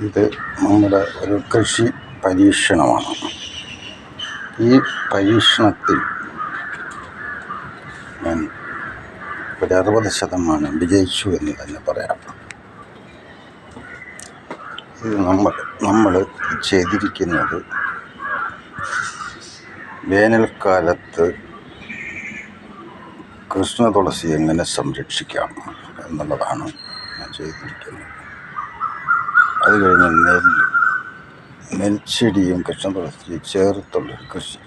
ഇത് നമ്മുടെ ഒരു കൃഷി പരീക്ഷണമാണ്. ഈ പരീക്ഷണത്തിൽ ഞാൻ ഒരു 60% വിജയിച്ചു എന്ന് തന്നെ പറയാം. ഇത് നമ്മൾ ചെയ്തിരിക്കുന്നത് വേനൽക്കാലത്ത് കൃഷ്ണ തുളസി എങ്ങനെ സംരക്ഷിക്കാം എന്നുള്ളതാണ് ഞാൻ ചെയ്തിരിക്കുന്നത്. അത് കഴിഞ്ഞ് നെൽച്ചെടിയും കൃഷ്ണ തുളസിയും ചേർത്തുള്ളൊരു കൃഷി.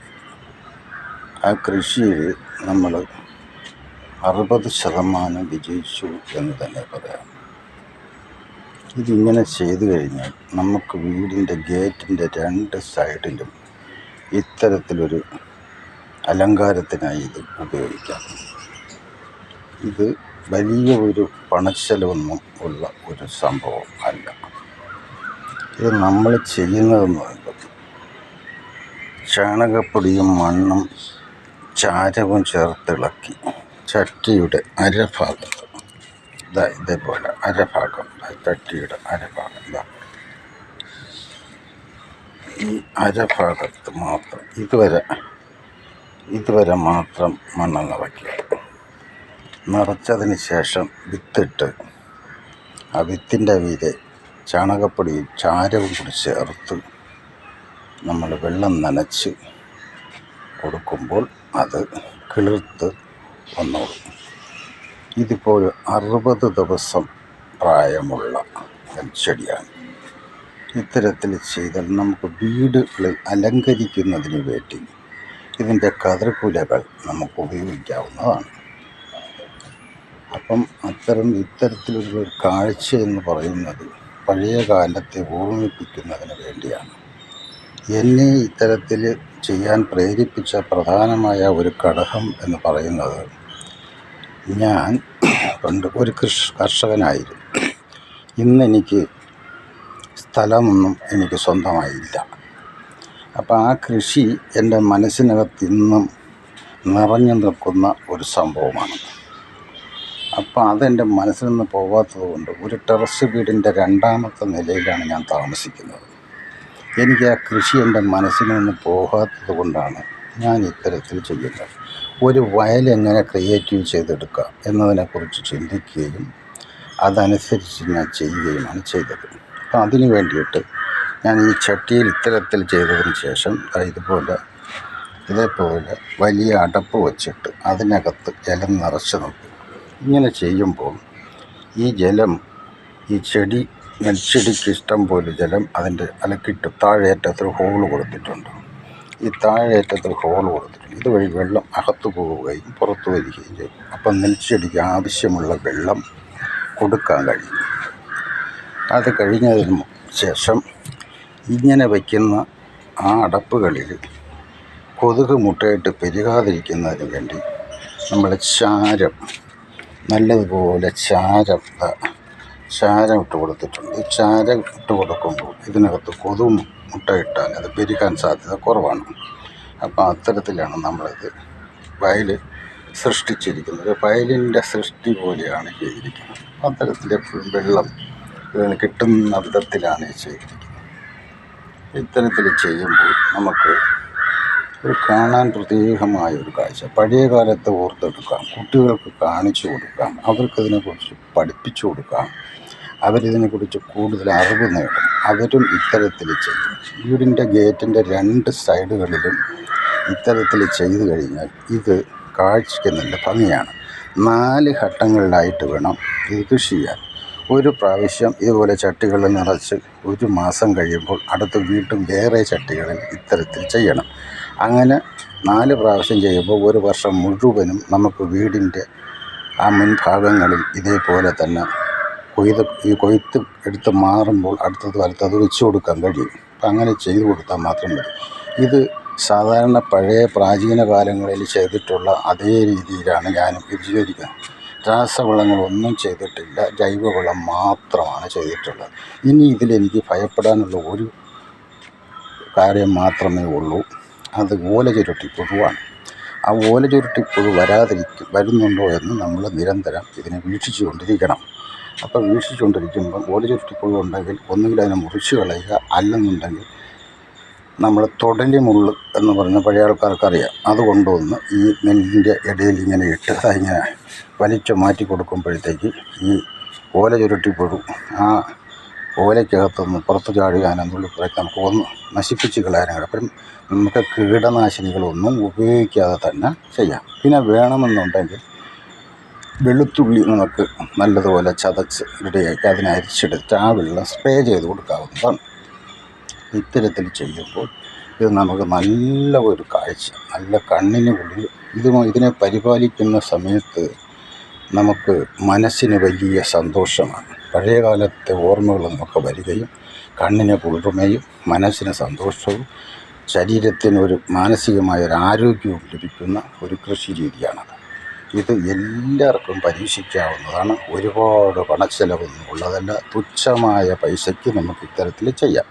ആ കൃഷിയിൽ നമ്മൾ 60% വിജയിച്ചു എന്ന് തന്നെ പറയാം. ഇതിങ്ങനെ ചെയ്തു കഴിഞ്ഞാൽ നമുക്ക് വീടിൻ്റെ ഗേറ്റിൻ്റെ 2 സൈഡിലും ഇത്തരത്തിലൊരു അലങ്കാരത്തിനായി ഇത് ഉപയോഗിക്കാം. ഇത് വലിയ ഒരു പണച്ചെലവൊന്നും ഉള്ള ഒരു സംഭവം അല്ല. ഇത് നമ്മൾ ചെയ്യുന്നതെന്ന് പറയുന്നത് ചാണകപ്പൊടിയും മണ്ണും ചാരവും ചേർത്തിളക്കി ചട്ടിയുടെ അരഭാഗത്ത് ഇതേപോലെ ചട്ടിയുടെ അരഭാഗം ഈ അരഭാഗത്ത് മാത്രം ഇതുവരെ മാത്രം മണ്ണെണ്ണ വയ്ക്കുക. നിറച്ചതിന് ശേഷം വിത്തിട്ട് ആ വിത്തിൻ്റെ മീതെ ചാണകപ്പൊടിയും ചാരവും കൂടി ചേർത്ത് നമ്മൾ വെള്ളം നനച്ച് കൊടുക്കുമ്പോൾ അത് കിളിർത്ത് വന്നോളും. ഇതിപ്പോൾ 60 ദിവസം പ്രായമുള്ള നെൽച്ചെടിയാണ്. ഇത്തരത്തിൽ ചെയ്താൽ നമുക്ക് വീടുകളിൽ അലങ്കരിക്കുന്നതിന് വേണ്ടി ഇതിൻ്റെ കതിർക്കുലകൾ നമുക്ക് ഉപയോഗിക്കാവുന്നതാണ്. അപ്പം ഇത്തരത്തിലുള്ള കാഴ്ച എന്ന് പറയുന്നത് പഴയ കാലത്തെ ഓർമ്മിപ്പിക്കുന്നതിന് വേണ്ടിയാണ്. എന്നെ ഇത്തരത്തിൽ ചെയ്യാൻ പ്രേരിപ്പിച്ച പ്രധാനമായ ഒരു ഘടകം എന്ന് പറയുന്നത്, ഞാൻ പണ്ട് ഒരു കർഷകനായിരുന്നു. ഇന്നെനിക്ക് സ്ഥലമൊന്നും എനിക്ക് സ്വന്തമായില്ല. അപ്പോൾ ആ കൃഷി എൻ്റെ മനസ്സിനകത്ത് ഇന്നും നിറഞ്ഞു നിൽക്കുന്ന ഒരു സംഭവമാണ്. അപ്പോൾ അതെൻ്റെ മനസ്സിൽ നിന്ന് പോകാത്തത് കൊണ്ട് ഒരു ടെറസ് വീടിൻ്റെ 2ാമത്തെ നിലയിലാണ് ഞാൻ താമസിക്കുന്നത്. എനിക്ക് ആ കൃഷി എൻ്റെ മനസ്സിൽ നിന്ന് പോകാത്തത് കൊണ്ടാണ് ഞാൻ ഇത്തരത്തിൽ ചെയ്യുന്നത്. ഒരു വയലെങ്ങനെ ക്രിയേറ്റീവ് ചെയ്തെടുക്കാം എന്നതിനെക്കുറിച്ച് ചിന്തിക്കുകയും അതനുസരിച്ച് ഞാൻ ചെയ്യുകയുമാണ് ചെയ്തത്. അപ്പോൾ അതിന് വേണ്ടിയിട്ട് ഞാൻ ഈ ചട്ടിയിൽ ഇത്തരത്തിൽ ചെയ്തതിന് ശേഷം ഇതേപോലെ വലിയ അടപ്പ് വച്ചിട്ട് അതിനകത്ത് ജലം നിറച്ച് നിർത്തും. ഇങ്ങനെ ചെയ്യുമ്പോൾ ഈ ജലം നെൽച്ചെടിക്ക് ഇഷ്ടം പോലെ ജലം അതിൻ്റെ അലക്കിട്ട് താഴേറ്റത്തിൽ ഹോൾ കൊടുത്തിട്ടുണ്ട്. ഈ താഴേറ്റത്തിൽ ഹോൾ കൊടുത്തിട്ടുണ്ട്. ഇതുവഴി വെള്ളം അകത്തു പോവുകയും പുറത്തു വരികയും ചെയ്യും. അപ്പം നെൽച്ചെടിക്ക് ആവശ്യമുള്ള വെള്ളം കൊടുക്കാൻ കഴിയും. അത് കഴിഞ്ഞതിന് ശേഷം ഇങ്ങനെ വയ്ക്കുന്ന ആ അടപ്പുകളിൽ കൊതുക് മുട്ടയിട്ട് പെരുകാതിരിക്കുന്നതിന് വേണ്ടി നമ്മൾ നല്ലതുപോലെ ചാരം ഇട്ട് കൊടുത്തിട്ടുണ്ട്. ഈ ചാരം ഇട്ട് കൊടുക്കുമ്പോൾ ഇതിനകത്ത് കൊതുക് മുട്ടയിട്ടാൽ അത് പെരുകാൻ സാധ്യത കുറവാണ്. അപ്പോൾ അത്തരത്തിലാണ് നമ്മളിത് വയൽ സൃഷ്ടിച്ചിരിക്കുന്നത്. വയലിൻ്റെ സൃഷ്ടി പോലെയാണ് ചെയ്തിരിക്കുന്നത്. അത്തരത്തിൽ എപ്പോഴും വെള്ളം കിട്ടുന്ന വിധത്തിലാണ് ചെയ്തിരിക്കുന്നത്. ഇത്തരത്തിൽ ചെയ്യുമ്പോൾ നമുക്ക് ഒരു കാണാൻ പ്രത്യേകമായൊരു കാഴ്ച, പഴയ കാലത്ത് ഓർത്തെടുക്കാം, കുട്ടികൾക്ക് കാണിച്ചു കൊടുക്കാം, അവർക്കിതിനെക്കുറിച്ച് പഠിപ്പിച്ചു കൊടുക്കാം, അവരിതിനെക്കുറിച്ച് കൂടുതൽ അറിവ് നേടും. അവരും ഇത്തരത്തിൽ ചെയ്യും. വീടിൻ്റെ ഗേറ്റിൻ്റെ 2 സൈഡുകളിലും ഇത്തരത്തിൽ ചെയ്തു കഴിഞ്ഞാൽ ഇത് കാഴ്ചയ്ക്ക് നല്ല ഭംഗിയാണ്. 4 ഘട്ടങ്ങളിലായിട്ട് വേണം ഇത് കൃഷി ചെയ്യാൻ. ഒരു പ്രാവശ്യം ഇതുപോലെ ചട്ടികളിൽ നിറച്ച് 1 മാസം കഴിയുമ്പോൾ അടുത്ത് വീണ്ടും വേറെ ചട്ടികളിൽ ഇത്തരത്തിൽ ചെയ്യണം. അങ്ങനെ 4 പ്രാവശ്യം ചെയ്യുമ്പോൾ 1 വർഷം മുഴുവനും നമുക്ക് വീടിൻ്റെ ആ മുൻഭാഗങ്ങളിൽ ഇതേപോലെ തന്നെ കൊയ്ത്ത് എടുത്ത് മാറുമ്പോൾ അടുത്തത് വെച്ച് കൊടുക്കാൻ കഴിയും. അപ്പം അങ്ങനെ ചെയ്തു കൊടുത്താൽ മാത്രം മതി. ഇത് സാധാരണ പഴയ പ്രാചീന കാലങ്ങളിൽ ചെയ്തിട്ടുള്ള അതേ രീതിയിലാണ് ഞാനും വിചാരിക്കുന്നത്. രാസവളങ്ങളൊന്നും ചെയ്തിട്ടില്ല, ജൈവവളം മാത്രമാണ് ചെയ്തിട്ടുള്ളത്. ഇനി ഇതിലെനിക്ക് ഭയപ്പെടാനുള്ള ഒരു കാര്യം മാത്രമേ ഉള്ളൂ, അത് ഓലചുരുട്ടിപ്പുഴുവാണ്. ആ ഓലചുരുട്ടിപ്പുഴു വരുന്നുണ്ടോ എന്ന് നമ്മൾ നിരന്തരം ഇതിനെ വീക്ഷിച്ചു കൊണ്ടിരിക്കണം. അപ്പോൾ വീക്ഷിച്ചുകൊണ്ടിരിക്കുമ്പം ഓല ചുരുട്ടിപ്പുഴു ഉണ്ടെങ്കിൽ ഒന്നുകിൽ അതിനെ മുറിച്ച് കളയുക, അല്ലെന്നുണ്ടെങ്കിൽ നമ്മൾ തൊടലി മുള്ള് എന്ന് പറഞ്ഞ പഴയ ആൾക്കാർക്കറിയാം. അത് കൊണ്ടുവന്ന് ഈ നെല്ലിൻ്റെ ഇടയിൽ ഇങ്ങനെ ഇട്ട് അതിങ്ങനെ വലിച്ചു മാറ്റി കൊടുക്കുമ്പോഴത്തേക്ക് ഈ ഓല ചുരുട്ടിപ്പുഴു ആ ഓലയ്ക്കകത്തുനിന്ന് പുറത്ത് ചാടുകയാണെന്നുള്ളിൽ കുറേയൊക്കെ നമുക്ക് ഒന്ന് നശിപ്പിച്ച് കളയാനാണ്. അപ്പം നമുക്ക് കീടനാശിനികളൊന്നും ഉപയോഗിക്കാതെ തന്നെ ചെയ്യാം. പിന്നെ വേണമെന്നുണ്ടെങ്കിൽ വെളുത്തുള്ളി നമുക്ക് നല്ലതുപോലെ ചതച്ച് റെഡിയാക്കി അതിനെ അരിച്ചെടുത്ത് ആ വെള്ളം സ്പ്രേ ചെയ്ത് കൊടുക്കാവുന്നതാണ്. ഇത്തരത്തിൽ ചെയ്യുമ്പോൾ ഇത് നമുക്ക് നല്ല ഒരു കാഴ്ച, നല്ല കണ്ണിന് കുളിർ. ഇതിനെ പരിപാലിക്കുന്ന സമയത്ത് നമുക്ക് മനസ്സിന് വലിയ സന്തോഷമാണ്. പഴയ കാലത്തെ ഓർമ്മകൾ നമുക്ക് വരികയും കണ്ണിന് കുളിർമയും മനസ്സിന് സന്തോഷവും ശരീരത്തിനൊരു മാനസികമായൊരു ആരോഗ്യവും ലഭിക്കുന്ന ഒരു കൃഷി രീതിയാണത്. ഇത് എല്ലാവർക്കും പരീക്ഷിക്കാവുന്നതാണ്. ഒരുപാട് പണച്ചെലവൊന്നും ഉള്ളതല്ല. തുച്ഛമായ പൈസയ്ക്ക് നമുക്ക് ഇത്തരത്തിൽ ചെയ്യാം.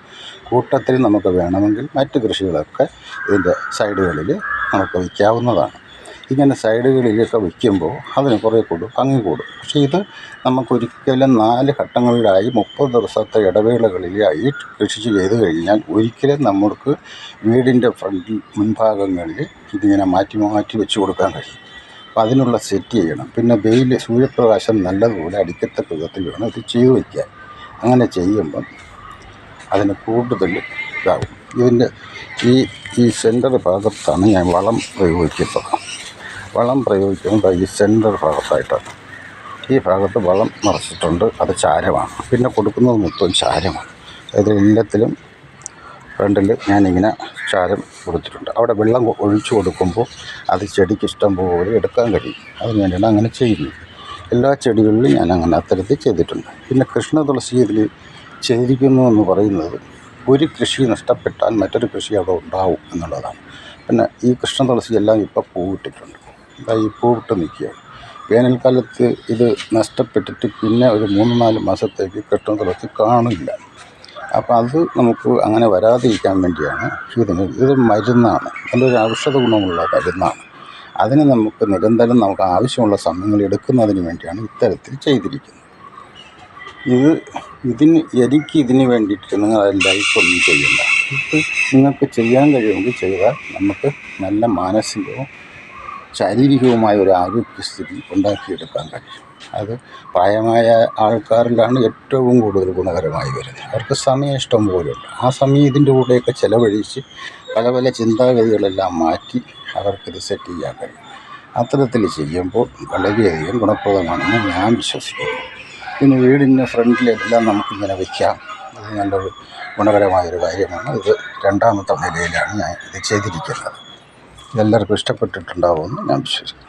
കൂട്ടത്തിൽ നമുക്ക് വേണമെങ്കിൽ മറ്റ് കൃഷികളൊക്കെ ഇതിൻ്റെ സൈഡുകളിൽ നമുക്ക് വയ്ക്കാവുന്നതാണ്. ഇങ്ങനെ സൈഡുകളിലൊക്കെ വയ്ക്കുമ്പോൾ അതിന് കുറേ കൂടും, ഭംഗി കൂടും. പക്ഷേ ഇത് നമുക്കൊരിക്കലും 4 ഘട്ടങ്ങളിലായി 30 ദിവസത്തെ ഇടവേളകളിലായി കൃഷി ചെയ്ത് കഴിഞ്ഞാൽ ഒരിക്കലും നമുക്ക് വീടിൻ്റെ ഫ്രണ്ടിൽ മുൻഭാഗങ്ങളിൽ ഇതിങ്ങനെ മാറ്റി മാറ്റി വെച്ച് കൊടുക്കാൻ കഴിയും. അപ്പം അതിനുള്ള സെറ്റ് ചെയ്യണം. പിന്നെ സൂര്യപ്രകാശം നല്ലതുപോലെ അടിക്കത്തക്ക വിധത്തിൽ വേണം ഇത് ചെയ്ത് വയ്ക്കാൻ. അങ്ങനെ ചെയ്യുമ്പം അതിന് കൂടുതൽ ഇതാകും. ഇതിൻ്റെ ഈ സെൻറ്റർ ഭാഗത്താണ് ഞാൻ വളം പ്രയോഗിക്കുന്നത്. വളം പ്രയോഗിക്കുന്നത് ഈ സെൻറ്റർ ഭാഗത്തായിട്ടാണ്. ഈ ഭാഗത്ത് വളം നിറച്ചിട്ടുണ്ട്, അത് ചാരമാണ്. പിന്നെ കൊടുക്കുന്നത് മൊത്തം ചാരമാണ്. അത് എല്ലാത്തിലും ഫ്രണ്ടിൽ ഞാനിങ്ങനെ ചാരം കൊടുത്തിട്ടുണ്ട്. അവിടെ വെള്ളം ഒഴിച്ചു കൊടുക്കുമ്പോൾ അത് ചെടിക്ക് ഇഷ്ടം പോലെ എടുക്കാൻ കഴിയും. അതിന് വേണ്ടിയാണ് അങ്ങനെ ചെയ്യുന്നത്. എല്ലാ ചെടികളിലും ഞാൻ അങ്ങനെ അത്തരത്തിൽ ചെയ്തിട്ടുണ്ട്. പിന്നെ കൃഷ്ണ തുളസി ഇതിൽ ചെയ്തിരിക്കുന്നു എന്ന് പറയുന്നത് ഒരു കൃഷി നഷ്ടപ്പെട്ടാൽ മറ്റൊരു കൃഷി അവിടെ ഉണ്ടാവും എന്നുള്ളതാണ്. പിന്നെ ഈ കൃഷ്ണ തുളസി എല്ലാം ഇപ്പോൾ പൂവിട്ടിട്ടുണ്ട്. ഈ പൂവിട്ട് നിൽക്കുകയാണ്. വേനൽക്കാലത്ത് ഇത് നഷ്ടപ്പെട്ടിട്ട് പിന്നെ ഒരു 3-4 മാസത്തേക്ക് കൃഷ്ണ തുളസി കാണില്ല. അപ്പോൾ അത് നമുക്ക് അങ്ങനെ വരാതിരിക്കാൻ വേണ്ടിയാണ് ഇത് മരുന്നാണ്, നല്ലൊരു ഔഷധ ഗുണമുള്ള മരുന്നാണ്. അതിന് നമുക്ക് നിരന്തരം നമുക്ക് ആവശ്യമുള്ള സമയങ്ങൾ എടുക്കുന്നതിന് വേണ്ടിയാണ് ഇത്തരത്തിൽ ചെയ്തിരിക്കുന്നത്. എനിക്കിതിന് വേണ്ടിയിട്ട് നിങ്ങൾ ലൈഫൊന്നും ചെയ്യണ്ട. ഇത് നിങ്ങൾക്ക് ചെയ്യാൻ കഴിയുമെങ്കിൽ ചെയ്താൽ നമുക്ക് നല്ല മാനസികവും ശാരീരികവുമായ ഒരു ആരോഗ്യസ്ഥിതി ഉണ്ടാക്കിയെടുക്കാൻ കഴിയും. അത് പ്രായമായ ആൾക്കാരിലാണ് ഏറ്റവും കൂടുതൽ ഗുണകരമായി വരുന്നത്. അവർക്ക് സമയം ഇഷ്ടം പോലെയുണ്ട്. ആ സമയം ഇതിൻ്റെ കൂടെയൊക്കെ ചിലവഴിച്ച് പല പല ചിന്താഗതികളെല്ലാം മാറ്റി അവർക്കിത് സെറ്റ് ചെയ്യാൻ കഴിയും. അത്തരത്തിൽ ചെയ്യുമ്പോൾ വളരെയധികം ഗുണപ്രദമാണെന്ന് ഞാൻ വിശ്വസിക്കുന്നു. പിന്നെ വീടിൻ്റെ ഫ്രണ്ടിലെല്ലാം നമുക്കിങ്ങനെ വയ്ക്കാം. അത് നല്ലൊരു ഗുണകരമായൊരു കാര്യമാണ്. ഇത് 2ാമത്തെ നിലയിലാണ് ഞാൻ ഇത് ചെയ്തിരിക്കുന്നത്. ഇതെല്ലാവർക്കും ഇഷ്ടപ്പെട്ടിട്ടുണ്ടാവുമെന്ന് ഞാൻ വിശ്വസിക്കുന്നു.